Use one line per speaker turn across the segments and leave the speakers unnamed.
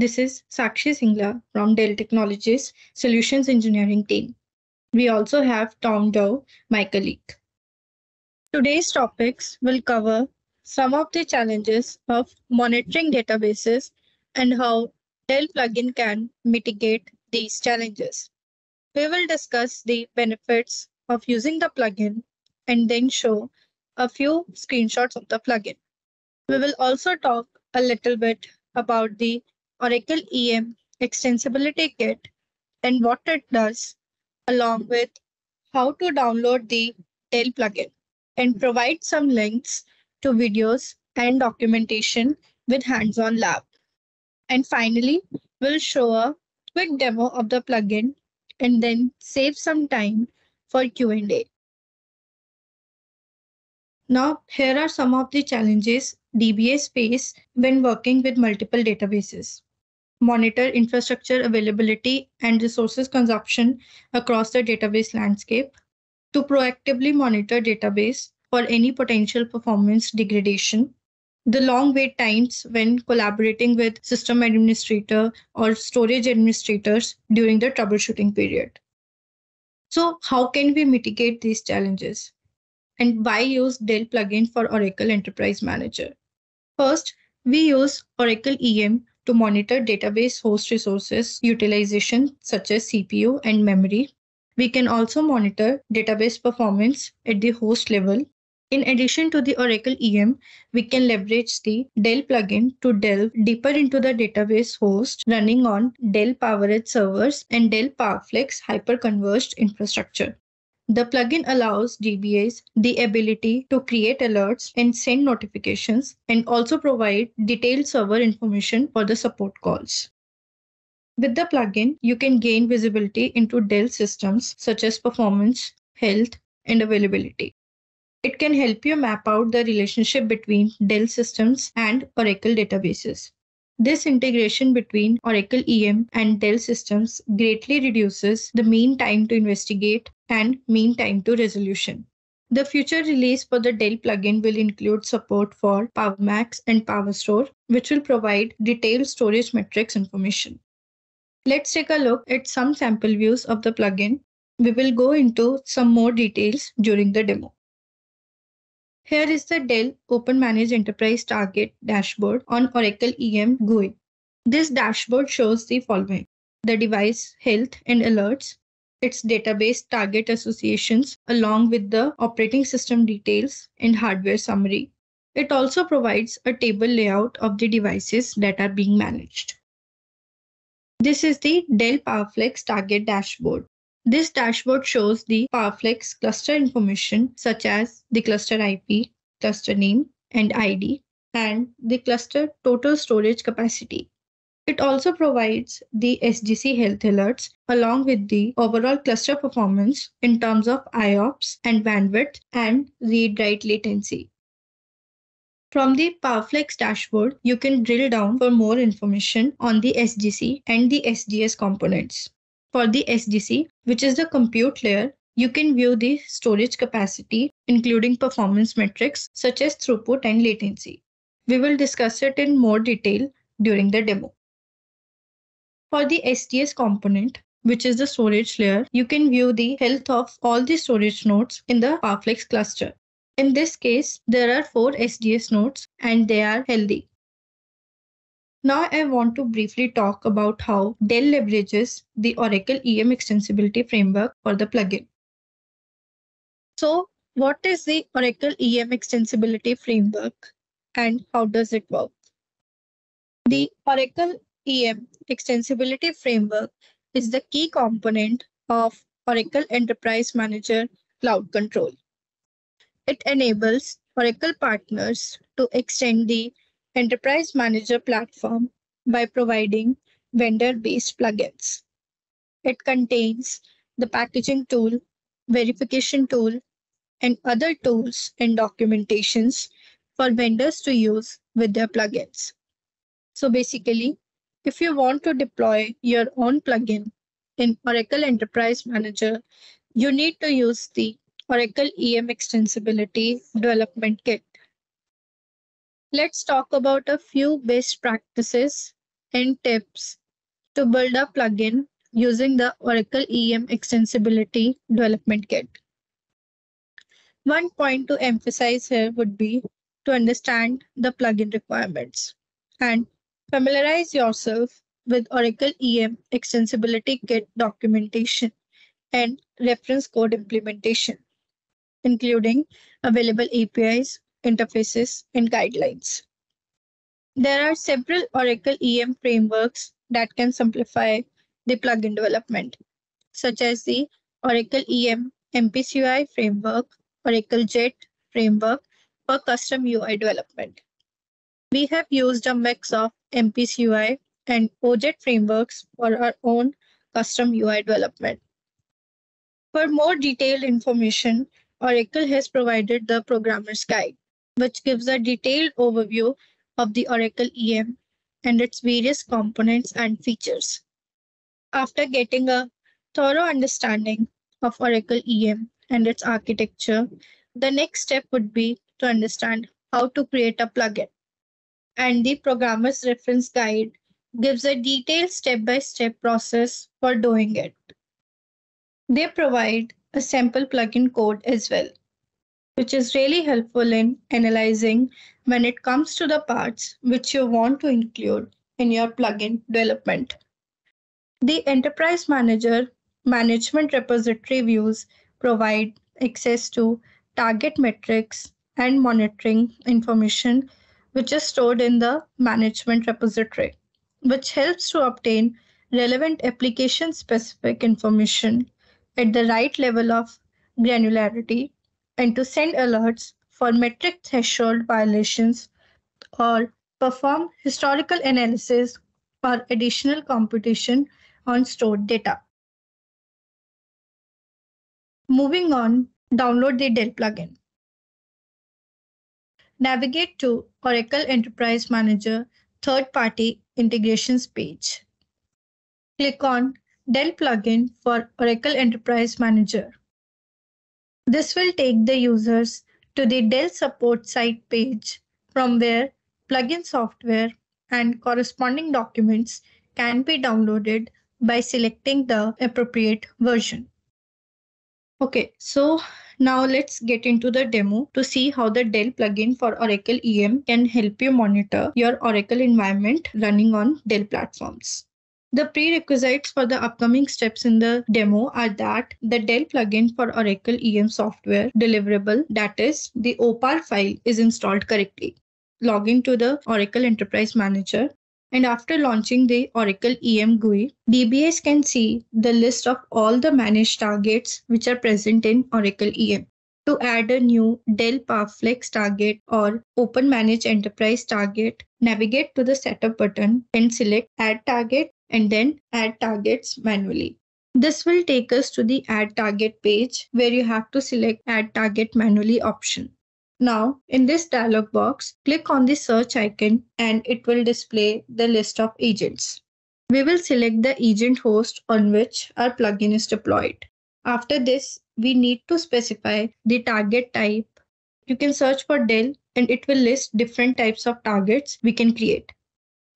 This is Sakshi Singla from Dell Technologies Solutions Engineering team. We also have Tom Dow, my colleague. Today's topics will cover some of the challenges of monitoring databases and how Dell plugin can mitigate these challenges. We will discuss the benefits of using the plugin and then show a few screenshots of the plugin. We will also talk a little bit about the Oracle EM extensibility kit and what it does, along with how to download the Dell plugin, and provide some links to videos and documentation with hands-on lab. And finally, we'll show a quick demo of the plugin and then save some time for Q&A. Now, here are some of the challenges DBAs face when working with multiple databases. Monitor infrastructure availability and resources consumption across the database landscape. To proactively monitor database for any potential performance degradation. The long wait times when collaborating with system administrator or storage administrators during the troubleshooting period. So, how can we mitigate these challenges? And why use Dell plugin for Oracle Enterprise Manager? First, we use Oracle EM to monitor database host resources utilization such as CPU and memory. We can also monitor database performance at the host level. In addition to the Oracle EM, we can leverage the Dell plugin to delve deeper into the database host running on Dell PowerEdge servers and Dell PowerFlex hyperconverged infrastructure. The plugin allows DBAs the ability to create alerts and send notifications and also provide detailed server information for the support calls. With the plugin, you can gain visibility into Dell systems such as performance, health, and availability. It can help you map out the relationship between Dell systems and Oracle databases. This integration between Oracle EM and Dell systems greatly reduces the mean time to investigate and mean time to resolution. The future release for the Dell plugin will include support for PowerMax and PowerStore, which will provide detailed storage metrics information. Let's take a look at some sample views of the plugin. We will go into some more details during the demo. Here is the Dell Open Managed Enterprise Target dashboard on Oracle EM GUI. This dashboard shows the following: the device health and alerts, its database target associations, along with the operating system details and hardware summary. It also provides a table layout of the devices that are being managed. This is the Dell PowerFlex Target dashboard. This dashboard shows the PowerFlex cluster information such as the cluster IP, cluster name and ID, and the cluster total storage capacity. It also provides the SDC health alerts along with the overall cluster performance in terms of IOPS and bandwidth and read-write latency. From the PowerFlex dashboard, you can drill down for more information on the SDC and the SDS components. For the SDC, which is the compute layer, you can view the storage capacity, including performance metrics such as throughput and latency. We will discuss it in more detail during the demo. For the SDS component, which is the storage layer, you can view the health of all the storage nodes in the PowerFlex cluster. In this case, there are 4 SDS nodes and they are healthy. Now I want to briefly talk about how Dell leverages the Oracle EM extensibility framework for the plugin. So, what is the Oracle EM extensibility framework and how does it work? The Oracle EM extensibility framework is the key component of Oracle Enterprise Manager Cloud Control. It enables Oracle partners to extend the Enterprise Manager platform by providing vendor-based plugins. It contains the packaging tool, verification tool, and other tools and documentations for vendors to use with their plugins. So basically, if you want to deploy your own plugin in Oracle Enterprise Manager, you need to use the Oracle EM Extensibility Development Kit. Let's talk about a few best practices and tips to build a plugin using the Oracle EM Extensibility Development Kit. One point to emphasize here would be to understand the plugin requirements and familiarize yourself with Oracle EM Extensibility Kit documentation and reference code implementation, including available APIs, interfaces, and guidelines. There are several Oracle EM frameworks that can simplify the plugin development, such as the Oracle EM MPCUI framework, Oracle JET framework for custom UI development. We have used a mix of MPCUI and OJET frameworks for our own custom UI development. For more detailed information, Oracle has provided the Programmer's Guide, which gives a detailed overview of the Oracle EM and its various components and features. After getting a thorough understanding of Oracle EM and its architecture, the next step would be to understand how to create a plugin. And the Programmer's Reference Guide gives a detailed step-by-step process for doing it. They provide a sample plugin code as well, which is really helpful in analyzing when it comes to the parts which you want to include in your plugin development. The Enterprise Manager management repository views provide access to target metrics and monitoring information which is stored in the management repository, which helps to obtain relevant application specific information at the right level of granularity and to send alerts for metric threshold violations or perform historical analysis or additional computation on stored data. Moving on, download the Dell plugin. Navigate to Oracle Enterprise Manager third-party integrations page. Click on Dell plugin for Oracle Enterprise Manager. This will take the users to the Dell support site page from where plugin software and corresponding documents can be downloaded by selecting the appropriate version. Okay, so now let's get into the demo to see how the Dell plugin for Oracle EM can help you monitor your Oracle environment running on Dell platforms. The prerequisites for the upcoming steps in the demo are that the Dell plugin for Oracle EM software deliverable, that is, the OPAR file, is installed correctly. Log into the Oracle Enterprise Manager, and after launching the Oracle EM GUI, DBAs can see the list of all the managed targets which are present in Oracle EM. To add a new Dell PowerFlex target or Open Manage Enterprise target, navigate to the Setup button and select Add Target and then Add Targets manually. This will take us to the Add Target page where you have to select Add Target manually option. Now, in this dialog box, click on the search icon and it will display the list of agents. We will select the agent host on which our plugin is deployed. After this, we need to specify the target type. You can search for Dell and it will list different types of targets we can create.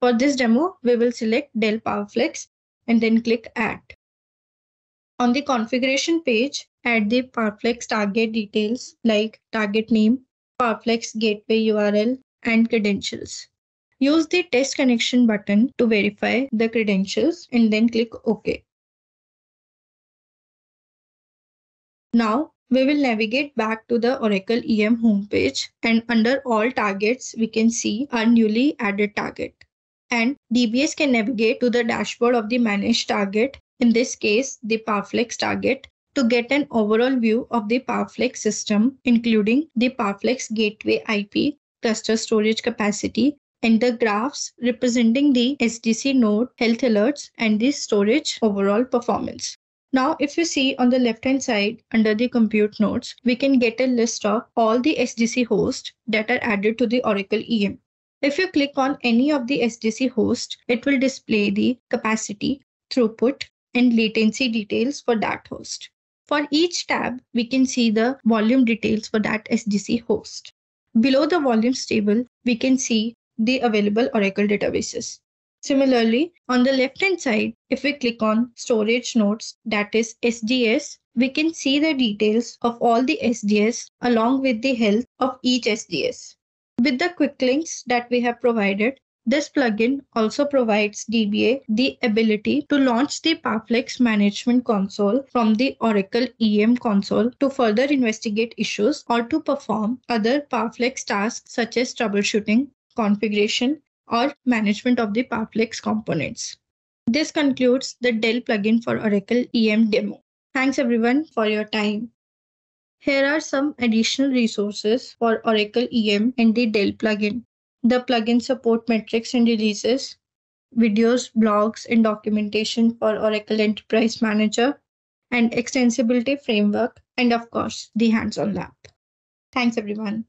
For this demo, we will select Dell PowerFlex and then click Add. On the configuration page, add the PowerFlex target details like target name, PowerFlex gateway URL, and credentials. Use the test connection button to verify the credentials and then click OK. Now, we will navigate back to the Oracle EM homepage, and under all targets, we can see our newly added target. And DBAs can navigate to the dashboard of the managed target, in this case, the PowerFlex target, to get an overall view of the PowerFlex system, including the PowerFlex gateway IP, cluster storage capacity, and the graphs representing the SDC node, health alerts, and the storage overall performance. Now, if you see on the left-hand side under the compute nodes, we can get a list of all the SDC hosts that are added to the Oracle EM. If you click on any of the SDC hosts, it will display the capacity, throughput, and latency details for that host. For each tab, we can see the volume details for that SDC host. Below the volumes table, we can see the available Oracle databases. Similarly, on the left-hand side, if we click on Storage Nodes, that is SDS, we can see the details of all the SDS along with the health of each SDS. With the quick links that we have provided, this plugin also provides DBA the ability to launch the Powerflex Management Console from the Oracle EM console to further investigate issues or to perform other Powerflex tasks such as troubleshooting, configuration, or management of the Powerflex components. This concludes the Dell plugin for Oracle EM demo. Thanks everyone for your time. Here are some additional resources for Oracle EM and the Dell plugin. The plugin support metrics and releases, videos, blogs, and documentation for Oracle Enterprise Manager, and extensibility framework, and of course, the hands-on lab. Thanks everyone.